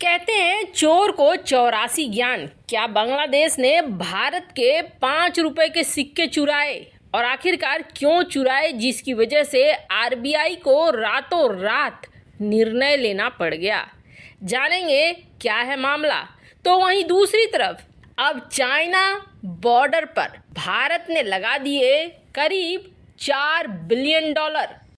कहते हैं चोर को 84 ज्ञान। क्या बांग्लादेश ने भारत के 5 रुपए के सिक्के चुराए और आखिरकार क्यों चुराए, जिसकी वजह से आरबीआई को रातों रात निर्णय लेना पड़ गया। जानेंगे क्या है मामला। तो वहीं दूसरी तरफ अब चाइना बॉर्डर पर भारत ने लगा दिए करीब $4 बिलियन।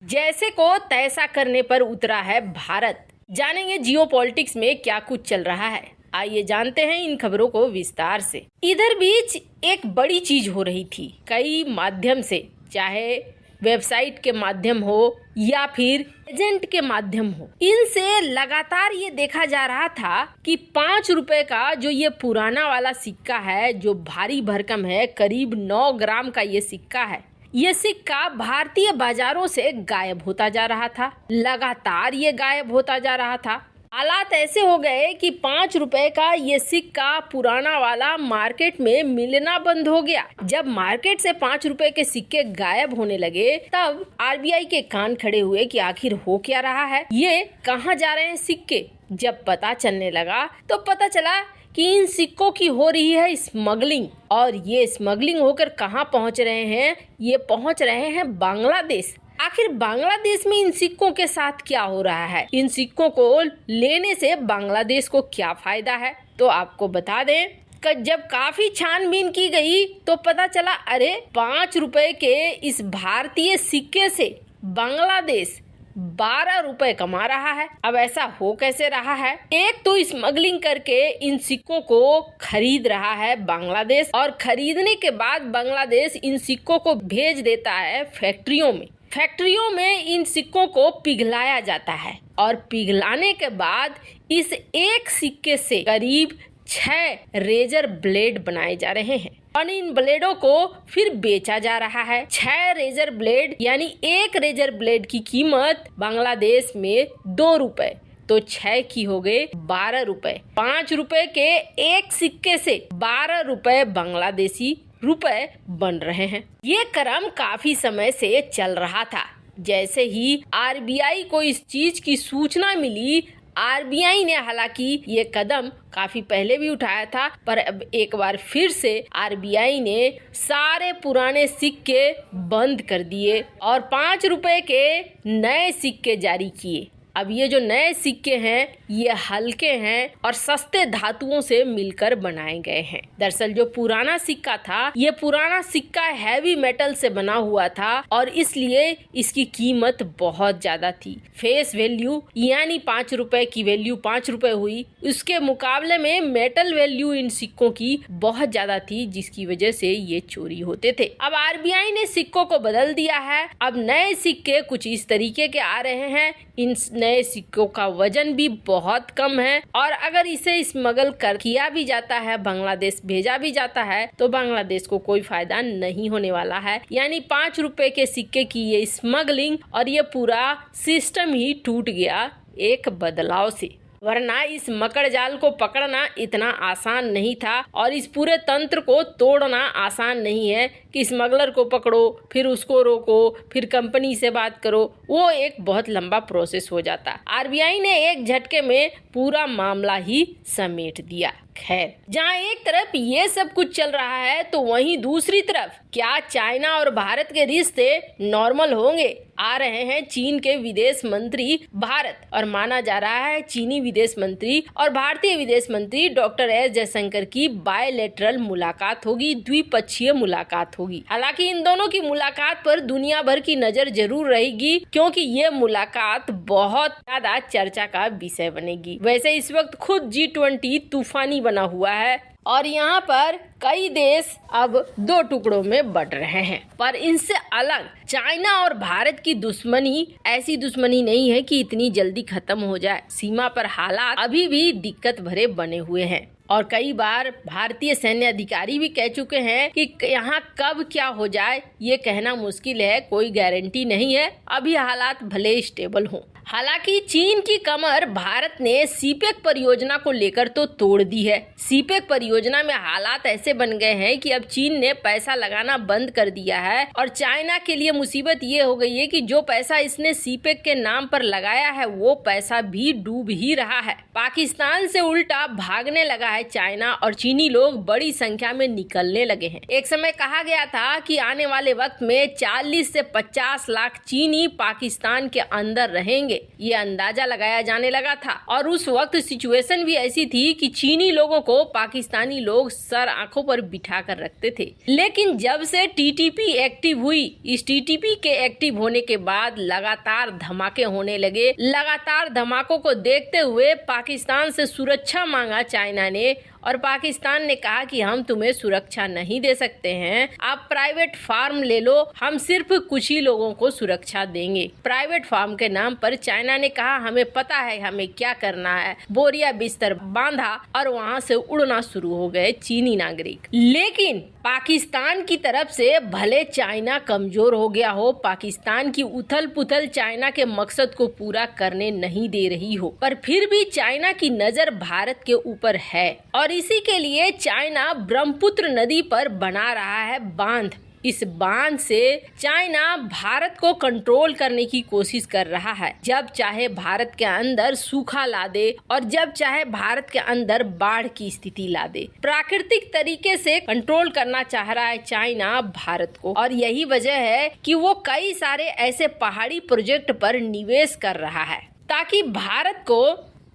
जैसे को तैसा करने पर उतरा है भारत। जानेंगे जियोपॉलिटिक्स में क्या कुछ चल रहा है। आइए जानते हैं इन खबरों को विस्तार से। इधर बीच एक बड़ी चीज हो रही थी कई माध्यम से, चाहे वेबसाइट के माध्यम हो या फिर एजेंट के माध्यम हो। इनसे लगातार ये देखा जा रहा था कि 5 रुपए का जो ये पुराना वाला सिक्का है, जो भारी भरकम है, करीब 9 ग्राम का ये सिक्का है, ये सिक्का भारतीय बाजारों से गायब होता जा रहा था। लगातार ये गायब होता जा रहा था। हालात ऐसे हो गए कि 5 रुपए का ये सिक्का पुराना वाला मार्केट में मिलना बंद हो गया। जब मार्केट से 5 रुपए के सिक्के गायब होने लगे, तब आरबीआई के कान खड़े हुए कि आखिर हो क्या रहा है, ये कहाँ जा रहे हैं सिक्के। जब पता चलने लगा तो पता चला कि इन सिक्कों की हो रही है स्मगलिंग, और ये स्मगलिंग होकर कहाँ पहुँच रहे हैं, ये पहुँच रहे हैं बांग्लादेश। आखिर बांग्लादेश में इन सिक्कों के साथ क्या हो रहा है, इन सिक्कों को लेने से बांग्लादेश को क्या फायदा है, तो आपको बता दें कि जब काफी छानबीन की गई तो पता चला अरे 5 रुपए के इस भारतीय सिक्के से बांग्लादेश 12 रुपए कमा रहा है। अब ऐसा हो कैसे रहा है? एक तो स्मगलिंग करके इन सिक्कों को खरीद रहा है बांग्लादेश, और खरीदने के बाद बांग्लादेश इन सिक्कों को भेज देता है फैक्ट्रियों में। फैक्ट्रियों में इन सिक्कों को पिघलाया जाता है, और पिघलाने के बाद इस एक सिक्के से करीब 6 रेजर ब्लेड बनाए जा रहे हैं, और इन ब्लेडों को फिर बेचा जा रहा है। 6 रेजर ब्लेड यानी एक रेजर ब्लेड की कीमत बांग्लादेश में 2 रुपए, तो 6 की हो गए 12 रुपए। 5 रुपए के एक सिक्के से 12 रुपए बांग्लादेशी रुपए बन रहे हैं। ये क्रम काफी समय से चल रहा था। जैसे ही आरबीआई को इस चीज की सूचना मिली, आरबीआई ने हालांकि ये कदम काफी पहले भी उठाया था, पर अब एक बार फिर से आरबीआई ने सारे पुराने सिक्के बंद कर दिए और 5 रुपए के नए सिक्के जारी किए। अब ये जो नए सिक्के हैं ये हल्के हैं और सस्ते धातुओं से मिलकर बनाए गए हैं। दरअसल जो पुराना सिक्का था, ये पुराना सिक्का हैवी मेटल से बना हुआ था, और इसलिए इसकी कीमत बहुत ज्यादा थी। फेस वैल्यू यानी 5 रुपए की वैल्यू 5 रुपए हुई, उसके मुकाबले में मेटल वैल्यू इन सिक्कों की बहुत ज्यादा थी, जिसकी वजह से ये चोरी होते थे। अब आरबीआई ने सिक्कों को बदल दिया है। अब नए सिक्के कुछ इस तरीके के आ रहे हैं। इन नए सिक्कों का वजन भी बहुत कम है, और अगर इसे स्मगल कर किया भी जाता है, बांग्लादेश भेजा भी जाता है, तो बांग्लादेश को कोई फायदा नहीं होने वाला है। यानी 5 रुपए के सिक्के की ये स्मगलिंग और ये पूरा सिस्टम ही टूट गया एक बदलाव से। वरना इस मकड़ जाल को पकड़ना इतना आसान नहीं था, और इस पूरे तंत्र को तोड़ना आसान नहीं है कि स्मगलर को पकड़ो, फिर उसको रोको, फिर कंपनी से बात करो, वो एक बहुत लंबा प्रोसेस हो जाता। आरबीआई ने एक झटके में पूरा मामला ही समेट दिया। खैर, जहाँ एक तरफ ये सब कुछ चल रहा है, तो वहीं दूसरी तरफ क्या चाइना और भारत के रिश्ते नॉर्मल होंगे? आ रहे हैं चीन के विदेश मंत्री भारत, और माना जा रहा है चीनी विदेश मंत्री और भारतीय विदेश मंत्री डॉक्टर एस जयशंकर की बायलैटरल मुलाकात होगी, द्विपक्षीय मुलाकात होगी। हालांकि इन दोनों की मुलाकात पर दुनिया भर की नजर जरूर रहेगी, क्योंकि ये मुलाकात बहुत ज्यादा चर्चा का विषय बनेगी। वैसे इस वक्त खुद G20 तूफानी बना हुआ है, और यहाँ पर कई देश अब 2 टुकड़ों में बट रहे हैं। पर इनसे अलग चाइना और भारत की दुश्मनी ऐसी दुश्मनी नहीं है कि इतनी जल्दी खत्म हो जाए। सीमा पर हालात अभी भी दिक्कत भरे बने हुए हैं, और कई बार भारतीय सैन्य अधिकारी भी कह चुके हैं कि यहाँ कब क्या हो जाए ये कहना मुश्किल है, कोई गारंटी नहीं है। अभी हालात भले स्टेबल हों। हालांकि चीन की कमर भारत ने सीपेक परियोजना को लेकर तो तोड़ दी है। सीपेक परियोजना में हालात ऐसे बन गए हैं कि अब चीन ने पैसा लगाना बंद कर दिया है और चाइना के लिए मुसीबत ये हो गई है कि जो पैसा इसने सीपेक के नाम पर लगाया है वो पैसा भी डूब ही रहा है। पाकिस्तान से उल्टा भागने लगा है चाइना और चीनी लोग बड़ी संख्या में निकलने लगे हैं। एक समय कहा गया था कि आने वाले वक्त में 40 से 50 लाख चीनी पाकिस्तान के अंदर रहेंगे, ये अंदाजा लगाया जाने लगा था। और उस वक्त सिचुएशन भी ऐसी थी कि चीनी लोगों को पाकिस्तानी लोग सर आंखों पर बिठा कर रखते थे। लेकिन जब से टीटीपी एक्टिव हुई, इस टीटीपी के एक्टिव होने के बाद लगातार धमाके होने लगे। लगातार धमाकों को देखते हुए पाकिस्तान से सुरक्षा मांगा चाइना ने और पाकिस्तान ने कहा कि हम तुम्हें सुरक्षा नहीं दे सकते हैं, आप प्राइवेट फार्म ले लो, हम सिर्फ कुछ ही लोगों को सुरक्षा देंगे। प्राइवेट फार्म के नाम पर चाइना ने कहा हमें पता है हमें क्या करना है, बोरिया बिस्तर बांधा और वहां से उड़ना शुरू हो गए चीनी नागरिक। लेकिन पाकिस्तान की तरफ से भले चाइना कमजोर हो गया हो, पाकिस्तान की उथल पुथल चाइना के मकसद को पूरा करने नहीं दे रही हो, पर फिर भी चाइना की नजर भारत के ऊपर है और इसी के लिए चाइना ब्रह्मपुत्र नदी पर बना रहा है बांध। इस बांध से चाइना भारत को कंट्रोल करने की कोशिश कर रहा है। जब चाहे भारत के अंदर सूखा ला दे और जब चाहे भारत के अंदर बाढ़ की स्थिति ला दे। प्राकृतिक तरीके से कंट्रोल करना चाह रहा है चाइना भारत को और यही वजह है कि वो कई सारे ऐसे पहाड़ी प्रोजेक्ट पर निवेश कर रहा है ताकि भारत को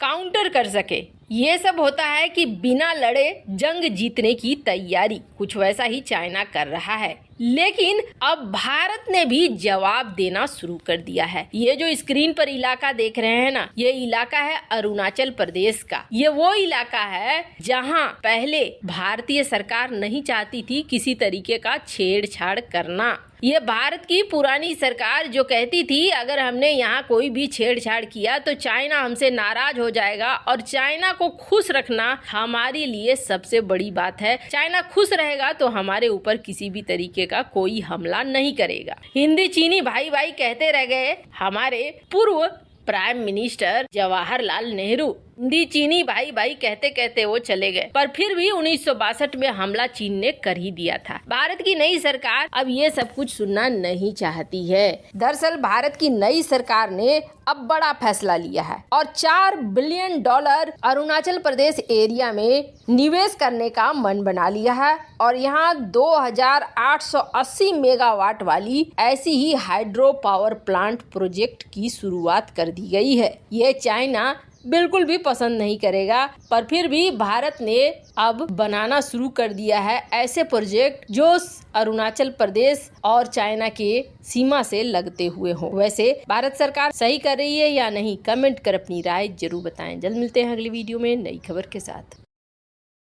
काउंटर कर सके। ये सब होता है कि बिना लड़े जंग जीतने की तैयारी, कुछ वैसा ही चाइना कर रहा है। लेकिन अब भारत ने भी जवाब देना शुरू कर दिया है। ये जो स्क्रीन पर इलाका देख रहे हैं ना, ये इलाका है अरुणाचल प्रदेश का। ये वो इलाका है जहां पहले भारतीय सरकार नहीं चाहती थी किसी तरीके का छेड़छाड़ करना। ये भारत की पुरानी सरकार जो कहती थी अगर हमने यहाँ कोई भी छेड़छाड़ किया तो चाइना हमसे नाराज हो जाएगा और चाइना को खुश रखना हमारे लिए सबसे बड़ी बात है। चाइना खुश रहेगा तो हमारे ऊपर किसी भी तरीके का कोई हमला नहीं करेगा। हिंदी चीनी भाई भाई कहते रह गए हमारे पूर्व प्राइम मिनिस्टर जवाहरलाल नेहरू। हिंदी चीनी भाई भाई कहते कहते वो चले गए, पर फिर भी 1962 में हमला चीन ने कर ही दिया था। भारत की नई सरकार अब ये सब कुछ सुनना नहीं चाहती है। दरअसल भारत की नई सरकार ने अब बड़ा फैसला लिया है और $4 बिलियन अरुणाचल प्रदेश एरिया में निवेश करने का मन बना लिया है और यहाँ 2880 मेगावाट वाली ऐसी ही हाइड्रो पावर प्लांट प्रोजेक्ट की शुरुआत कर दी गई है। ये चाइना बिल्कुल भी पसंद नहीं करेगा, पर फिर भी भारत ने अब बनाना शुरू कर दिया है ऐसे प्रोजेक्ट जो अरुणाचल प्रदेश और चाइना के सीमा से लगते हुए हों। वैसे भारत सरकार सही कर रही है या नहीं, कमेंट कर अपनी राय जरूर बताएं। जल्द मिलते हैं अगली वीडियो में नई खबर के साथ।